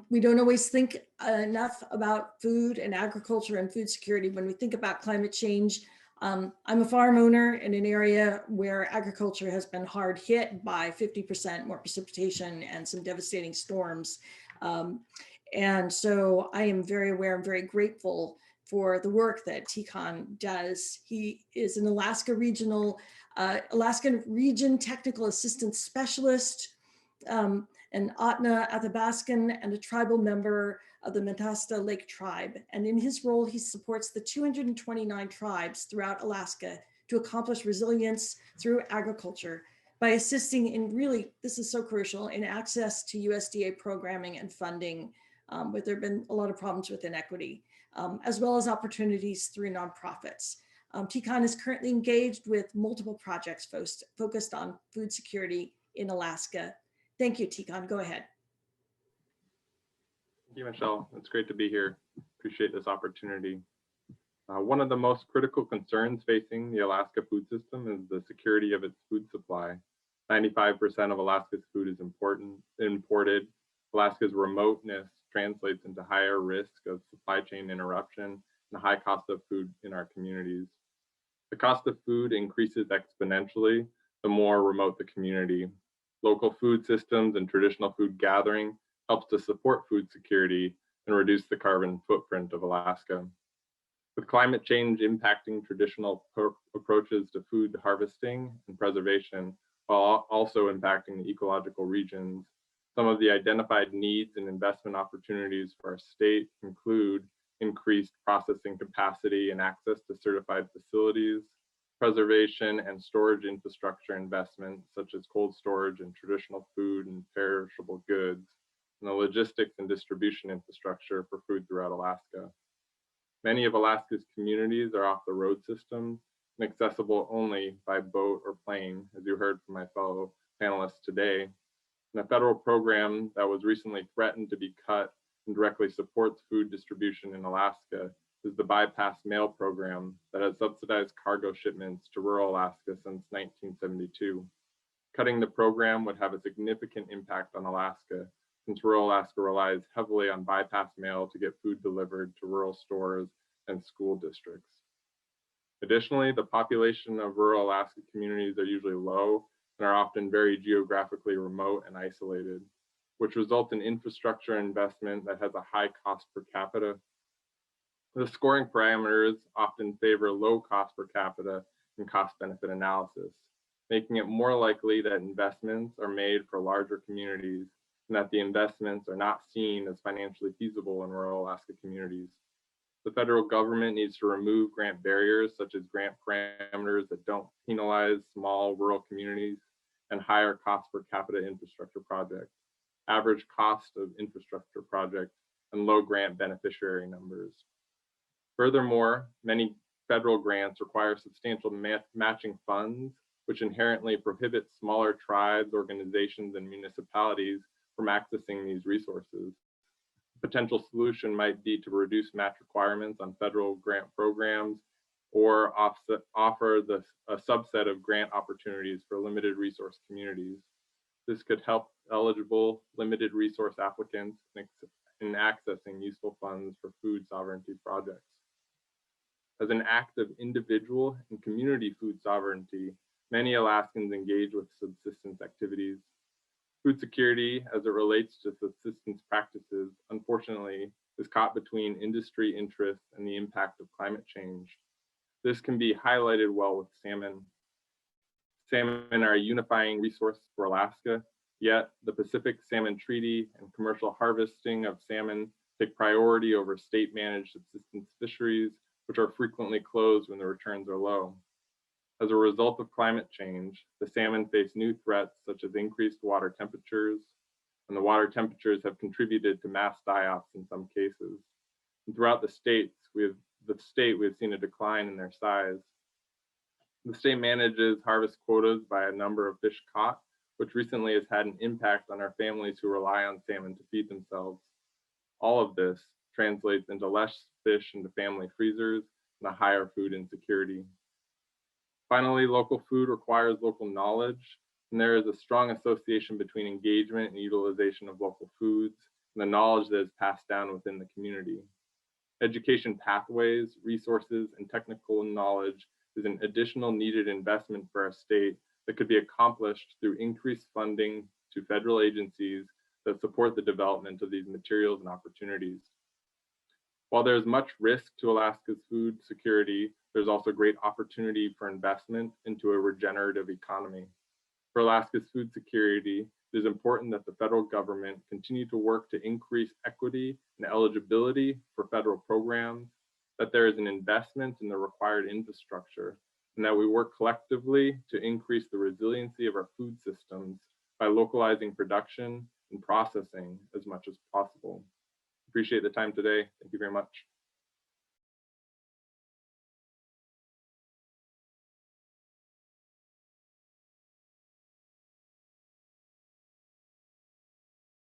We don't always think enough about food and agriculture and food security when we think about climate change. I'm a farm owner in an area where agriculture has been hard hit by 50% more precipitation and some devastating storms. And so I am very aware and very grateful for the work that Tikaan does. He is an Alaskan Region Technical Assistance Specialist, an Atna Athabaskan, and a tribal member of the Metasta Lake Tribe. And in his role, he supports the 229 tribes throughout Alaska to accomplish resilience through agriculture by assisting in really, this is so crucial, in access to USDA programming and funding, where there have been a lot of problems with inequity, as well as opportunities through nonprofits. Tikaan is currently engaged with multiple projects focused on food security in Alaska. Thank you, Tikaan. Go ahead. Thank you, Michelle. It's great to be here. Appreciate this opportunity. One of the most critical concerns facing the Alaska food system is the security of its food supply. 95% of Alaska's food is imported. Alaska's remoteness translates into higher risk of supply chain interruption and the high cost of food in our communities. The cost of food increases exponentially the more remote the community. Local food systems and traditional food gathering helps to support food security and reduce the carbon footprint of Alaska. With climate change impacting traditional approaches to food harvesting and preservation, while also impacting the ecological regions, some of the identified needs and investment opportunities for our state include increased processing capacity and access to certified facilities, preservation and storage infrastructure investments such as cold storage and traditional food and perishable goods, and the logistics and distribution infrastructure for food throughout Alaska. Many of Alaska's communities are off the road systems and accessible only by boat or plane, as you heard from my fellow panelists today. And a federal program that was recently threatened to be cut and directly supports food distribution in Alaska is the Bypass Mail program that has subsidized cargo shipments to rural Alaska since 1972. Cutting the program would have a significant impact on Alaska, since rural Alaska relies heavily on bypass mail to get food delivered to rural stores and school districts. Additionally, the population of rural Alaska communities are usually low and are often very geographically remote and isolated, which results in infrastructure investment that has a high cost per capita. The scoring parameters often favor low cost per capita and cost benefit analysis, making it more likely that investments are made for larger communities and that the investments are not seen as financially feasible in rural Alaska communities. The federal government needs to remove grant barriers such as grant parameters that don't penalize small rural communities and higher cost per capita infrastructure projects, average cost of infrastructure projects, and low grant beneficiary numbers. Furthermore, many federal grants require substantial matching funds, which inherently prohibit smaller tribes, organizations, and municipalities from accessing these resources. A potential solution might be to reduce match requirements on federal grant programs or offer a subset of grant opportunities for limited resource communities. This could help eligible limited resource applicants in accessing useful funds for food sovereignty projects. As an act of individual and community food sovereignty, many Alaskans engage with subsistence activities. Food security, as it relates to subsistence practices, unfortunately, is caught between industry interests and the impact of climate change. This can be highlighted well with salmon. Salmon are a unifying resource for Alaska, yet the Pacific Salmon Treaty and commercial harvesting of salmon take priority over state-managed subsistence fisheries, which are frequently closed when the returns are low. As a result of climate change, the salmon face new threats such as increased water temperatures, and the water temperatures have contributed to mass die-offs in some cases. And throughout the state, we have seen a decline in their size. The state manages harvest quotas by a number of fish caught, which recently has had an impact on our families who rely on salmon to feed themselves. All of this translates into less fish into family freezers and a higher food insecurity. Finally, local food requires local knowledge, and there is a strong association between engagement and utilization of local foods and the knowledge that is passed down within the community. Education pathways, resources, and technical knowledge is an additional needed investment for our state that could be accomplished through increased funding to federal agencies that support the development of these materials and opportunities. While there is much risk to Alaska's food security, there's also great opportunity for investment into a regenerative economy. For Alaska's food security, it is important that the federal government continue to work to increase equity and eligibility for federal programs, that there is an investment in the required infrastructure, and that we work collectively to increase the resiliency of our food systems by localizing production and processing as much as possible. Appreciate the time today. Thank you very much.